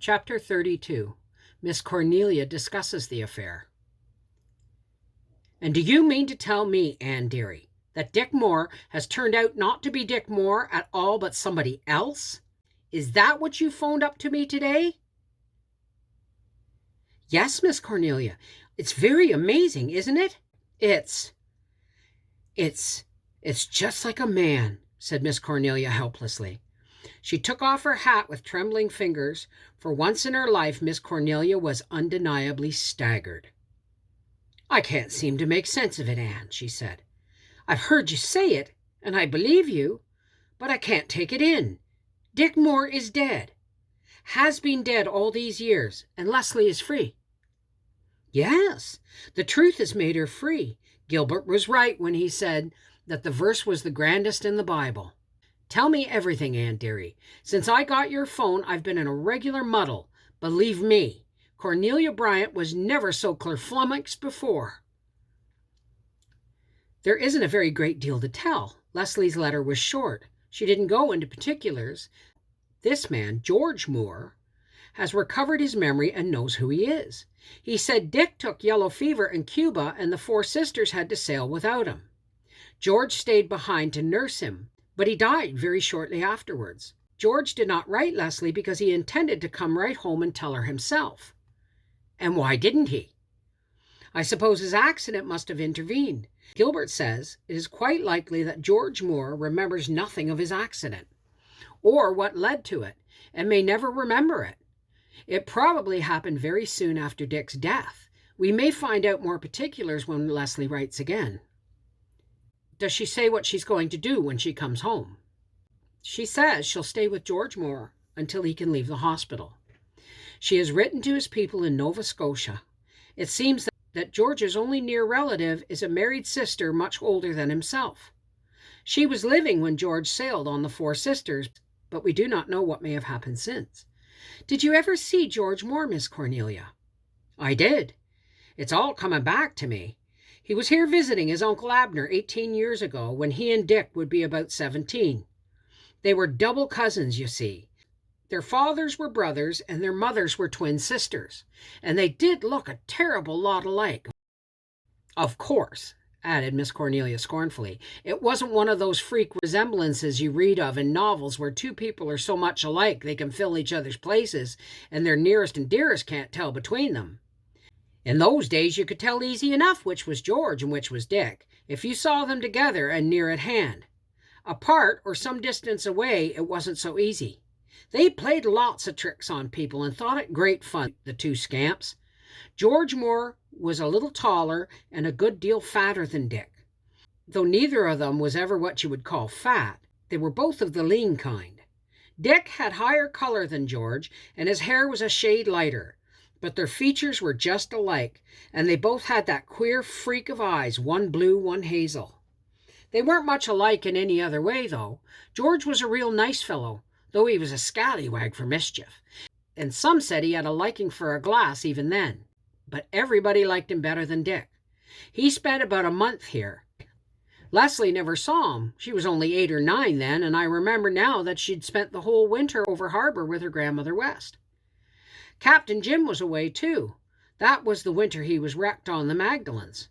Chapter 32. Miss Cornelia discusses the affair. "And do you mean to tell me, Anne dearie, that Dick Moore has turned out not to be Dick Moore at all but somebody else? Is that what you phoned up to me today?" "Yes, Miss Cornelia. It's very amazing, isn't it?" It's just like a man," said Miss Cornelia helplessly. She took off her hat with trembling fingers. For once in her life, Miss Cornelia was undeniably staggered. "I can't seem to make sense of it, Anne," she said. "I've heard you say it, and I believe you, but I can't take it in. Dick Moore is dead. Has been dead all these years, and Leslie is free." "Yes, the truth has made her free. Gilbert was right when he said that the verse was the grandest in the Bible. Tell me everything, Anne dearie. Since I got your phone, I've been in a regular muddle. Believe me, Cornelia Bryant was never so flummoxed before." "There isn't a very great deal to tell. Leslie's letter was short. She didn't go into particulars. This man, George Moore, has recovered his memory and knows who he is. He said Dick took yellow fever in Cuba and the four sisters had to sail without him. George stayed behind to nurse him, but he died very shortly afterwards. George did not write Leslie because he intended to come right home and tell her himself." "And why didn't he?" "I suppose his accident must have intervened. Gilbert says it is quite likely that George Moore remembers nothing of his accident, or what led to it, and may never remember it. It probably happened very soon after Dick's death. We may find out more particulars when Leslie writes again." "Does she say what she's going to do when she comes home?" "She says she'll stay with George Moore until he can leave the hospital. She has written to his people in Nova Scotia. It seems that George's only near relative is a married sister much older than himself. She was living when George sailed on the Four Sisters, but we do not know what may have happened since. Did you ever see George Moore, Miss Cornelia?" "I did. It's all coming back to me. He was here visiting his Uncle Abner 18 years ago, when he and Dick would be about 17. They were double cousins, you see. Their fathers were brothers and their mothers were twin sisters, and they did look a terrible lot alike. Of course," added Miss Cornelia scornfully, "it wasn't one of those freak resemblances you read of in novels where two people are so much alike they can fill each other's places and their nearest and dearest can't tell between them. In those days you could tell easy enough which was George and which was Dick, if you saw them together and near at hand. Apart or some distance away, it wasn't so easy. They played lots of tricks on people and thought it great fun, the two scamps. George Moore was a little taller and a good deal fatter than Dick. Though neither of them was ever what you would call fat, they were both of the lean kind. Dick had higher color than George, and his hair was a shade lighter, but their features were just alike, and they both had that queer freak of eyes, one blue, one hazel. They weren't much alike in any other way, though. George was a real nice fellow, though he was a scallywag for mischief, and some said he had a liking for a glass even then. But everybody liked him better than Dick. He spent about a month here. Leslie never saw him. She was only 8 or 9 then, and I remember now that she'd spent the whole winter over harbor with her grandmother West. Captain Jim was away, too. That was the winter he was wrecked on the Magdalens.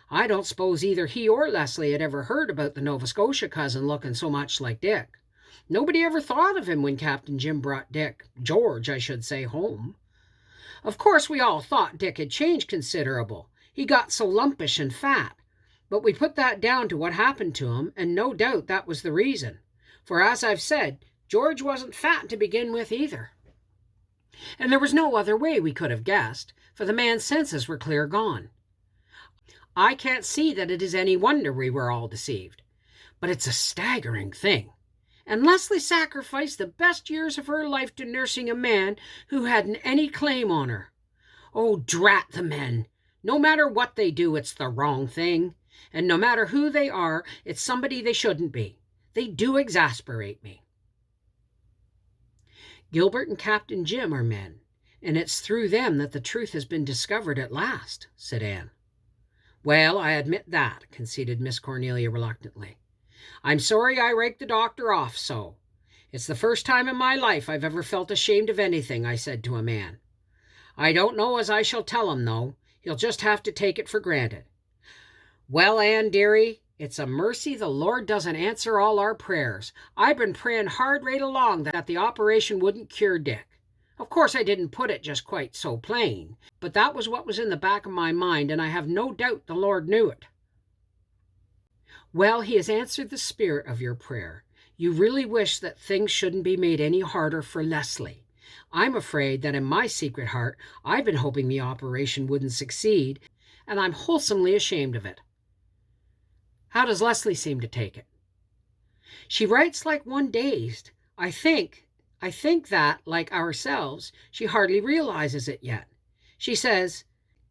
I don't suppose either he or Leslie had ever heard about the Nova Scotia cousin looking so much like Dick. Nobody ever thought of him when Captain Jim brought George, I should say, home. Of course, we all thought Dick had changed considerable. He got so lumpish and fat. But we put that down to what happened to him, and no doubt that was the reason. For as I've said, George wasn't fat to begin with either. And there was no other way we could have guessed, for the man's senses were clear gone. I can't see that it is any wonder we were all deceived. But it's a staggering thing. And Leslie sacrificed the best years of her life to nursing a man who hadn't any claim on her. Oh, drat the men! No matter what they do, it's the wrong thing. And no matter who they are, it's somebody they shouldn't be. They do exasperate me." "Gilbert and Captain Jim are men, and it's through them that the truth has been discovered at last," said Anne. "Well, I admit that," conceded Miss Cornelia reluctantly. "I'm sorry I raked the doctor off so. "It's the first time in my life I've ever felt ashamed of anything," I said to a man. "I don't know as I shall tell him, though. He'll just have to take it for granted." "Well, Ann, dearie, it's a mercy the Lord doesn't answer all our prayers. I've been praying hard right along that the operation wouldn't cure Dick. Of course, I didn't put it just quite so plain, but that was what was in the back of my mind, and I have no doubt the Lord knew it." "Well, he has answered the spirit of your prayer. You really wish that things shouldn't be made any harder for Leslie. I'm afraid that in my secret heart I've been hoping the operation wouldn't succeed, and I'm wholesomely ashamed of it." "How does Leslie seem to take it?" "She writes like one dazed. I think that, like ourselves, she hardly realizes it yet. She says,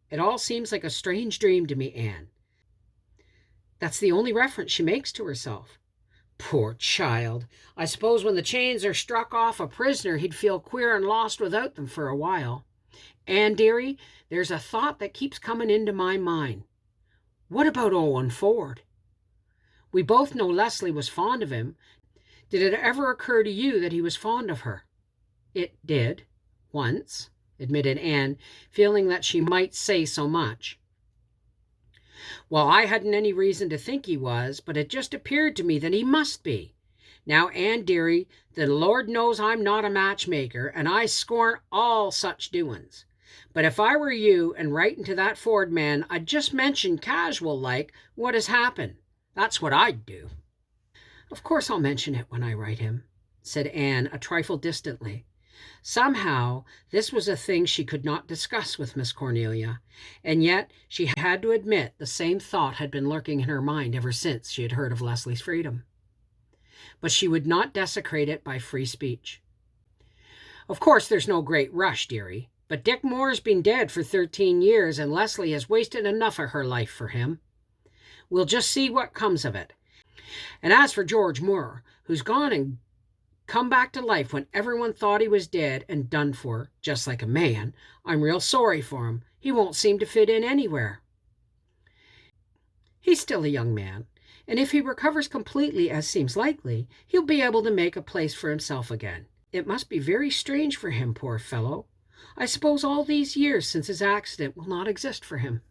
'It all seems like a strange dream to me, Anne.' That's the only reference she makes to herself." "Poor child. I suppose when the chains are struck off a prisoner he'd feel queer and lost without them for a while. And, dearie, there's a thought that keeps coming into my mind. What about Owen Ford? We both know Leslie was fond of him. Did it ever occur to you that he was fond of her?" "It did, once," admitted Anne, feeling that she might say so much. "Well, I hadn't any reason to think he was, but it just appeared to me that he must be. Now, Anne, dearie, the Lord knows I'm not a matchmaker, and I scorn all such doings. But if I were you and writing to that Ford man, I'd just mention casual like what has happened. That's what I'd do." "Of course I'll mention it when I write him," said Anne a trifle distantly. Somehow this was a thing she could not discuss with Miss Cornelia, and yet she had to admit the same thought had been lurking in her mind ever since she had heard of Leslie's freedom. But she would not desecrate it by free speech. "Of course there's no great rush, dearie, but Dick Moore's been dead for 13 years, and Leslie has wasted enough of her life for him. We'll just see what comes of it. And as for George Moore, who's gone and come back to life when everyone thought he was dead and done for, just like a man, I'm real sorry for him. He won't seem to fit in anywhere." "He's still a young man, and if he recovers completely, as seems likely, he'll be able to make a place for himself again. It must be very strange for him, poor fellow. I suppose all these years since his accident will not exist for him."